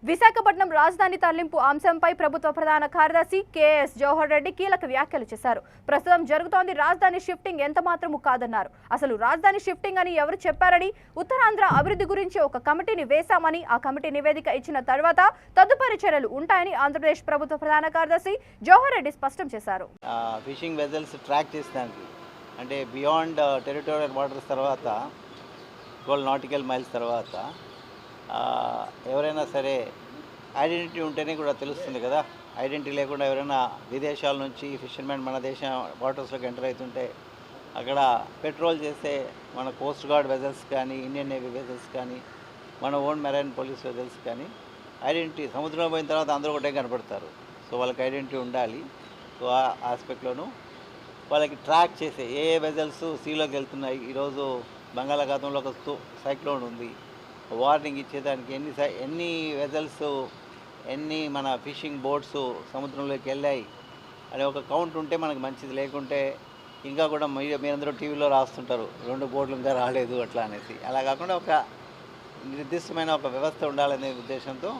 విశాఖపట్నం రాజధాని తరలింపు అంశంపై ప్రభుత్వ ప్రధాన కార్యదర్శి కేఎస్ జవహర్ రెడ్డి కీలక వ్యాఖ్యలు చేశారు. ప్రస్తుతం జరుగుతోంది రాజధాని షిఫ్టింగ్ ఎంత మాత్రము కాదన్నారు. అసలు రాజధాని షిఫ్టింగ్ అని ఎవరు చెప్పారని, ఉత్తరాంధ్ర అభివృద్ధి గురించి ఒక కమిటీని వేశామని, ఆ కమిటీ నివేదిక ఇచ్చిన తర్వాత తదుపరి చర్యలు ఉంటాయని ఆంధ్రప్రదేశ్ ప్రభుత్వ ప్రధాన కార్యదర్శి జవహర్ రెడ్డి స్పష్టం చేశారు. ఫిషింగ్ వెజల్స్ ట్రాక్ చేస్తానికి అంటే బియాండ్ టెరిటోరియల్ వాటర్స్ తర్వాత 12 నాటికల్ మైల్స్ తర్వాత ఎవరైనా సరే ఐడెంటిటీ ఉంటేనే కూడా తెలుస్తుంది కదా. ఐడెంటిటీ లేకుండా ఎవరైనా విదేశాల నుంచి ఫిషర్మెన్ మన దేశం వాటర్స్లోకి ఎంటర్ అవుతుంటే అక్కడ పెట్రోల్ చేసే మన కోస్ట్ గార్డ్ వెజల్స్ కానీ, ఇండియన్ నేవీ వెజల్స్ కానీ, మన ఓన్ మెరైన్ పోలీస్ వెజల్స్ కానీ ఐడెంటిటీ సముద్రంలో పోయిన తర్వాత అందరూ ఒకటే కనపడతారు. సో వాళ్ళకి ఐడెంటిటీ ఉండాలి. సో ఆ ఆస్పెక్ట్లోనూ వాళ్ళకి ట్రాక్ చేసే ఏ వెజల్స్ సీలోకి వెళ్తున్నాయి. ఈరోజు బంగాళాఖాతంలో ఒక సైక్లోన్ ఉంది, వార్నింగ్ ఇచ్చేదానికి ఎన్ని వెజల్స్, ఎన్ని మన ఫిషింగ్ బోట్స్ సముద్రంలోకి వెళ్ళాయి అనే ఒక కౌంట్ ఉంటే మనకు మంచిది. లేకుంటే ఇంకా కూడా మీరందరూ టీవీలో రాస్తుంటారు 2 బోట్లు ఇంకా రాలేదు అట్లా అనేసి. అలా కాకుండా ఒక నిర్దిష్టమైన ఒక వ్యవస్థ ఉండాలనే ఉద్దేశంతో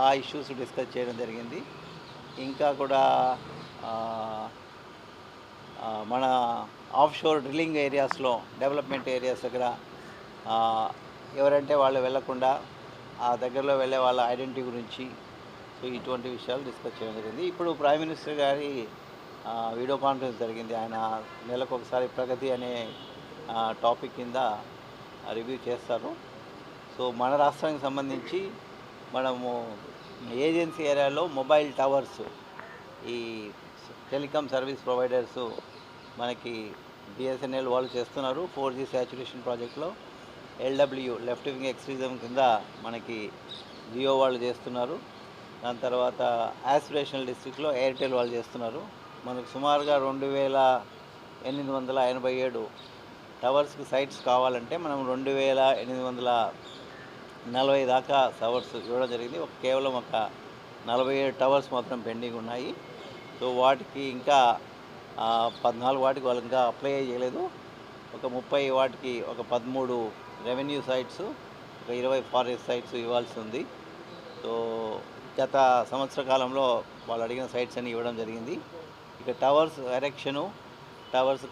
ఆ ఇష్యూస్ డిస్కస్ చేయడం జరిగింది. ఇంకా కూడా మన ఆఫ్ షోర్ డ్రిల్లింగ్ ఏరియాస్లో, డెవలప్మెంట్ ఏరియాస్ దగ్గర ఎవరంటే వాళ్ళు వెళ్లకుండా ఆ దగ్గరలో వెళ్ళే వాళ్ళ ఐడెంటిటీ గురించి సో ఇటువంటి విషయాలు డిస్కస్ చేయడం జరిగింది. ఇప్పుడు ప్రైమ్ మినిస్టర్ గారి వీడియో కాన్ఫరెన్స్ జరిగింది. ఆయన నెలకు ఒకసారి ప్రగతి అనే టాపిక్ కింద రివ్యూ చేస్తారు. సో మన రాష్ట్రానికి సంబంధించి మనము ఏజెన్సీ ఏరియాలో మొబైల్ టవర్స్, ఈ టెలికాం సర్వీస్ ప్రొవైడర్స్ మనకి బిఎస్ఎన్ఎల్ వాళ్ళు చేస్తున్నారు. 4G సాచురేషన్ ప్రాజెక్ట్లో LW లెఫ్ట్ వింగ్ ఎక్స్ట్రీజం కింద మనకి జియో వాళ్ళు చేస్తున్నారు. దాని తర్వాత ఆస్పిరేషనల్ డిస్ట్రిక్ట్లో ఎయిర్టెల్ వాళ్ళు చేస్తున్నారు. మనకు సుమారుగా 2887 టవర్స్కి సైట్స్ కావాలంటే మనం 2840 దాకా టవర్స్ ఇవ్వడం జరిగింది. కేవలం ఒక 47 టవర్స్ మాత్రం పెండింగ్ ఉన్నాయి. సో వాటికి ఇంకా 14 వాటికి వాళ్ళు ఇంకా అప్లై చేయలేదు. ఒక 30 వాటికి ఒక 13 రెవెన్యూ సైట్స్, ఒక 20 ఫారెస్ట్ సైట్స్ ఇవ్వాల్సి ఉంది. సో గత సంవత్సర కాలంలో వాళ్ళు అడిగిన సైట్స్ అన్ని ఇవ్వడం జరిగింది. ఇక టవర్స్ ఎరెక్షను, టవర్స్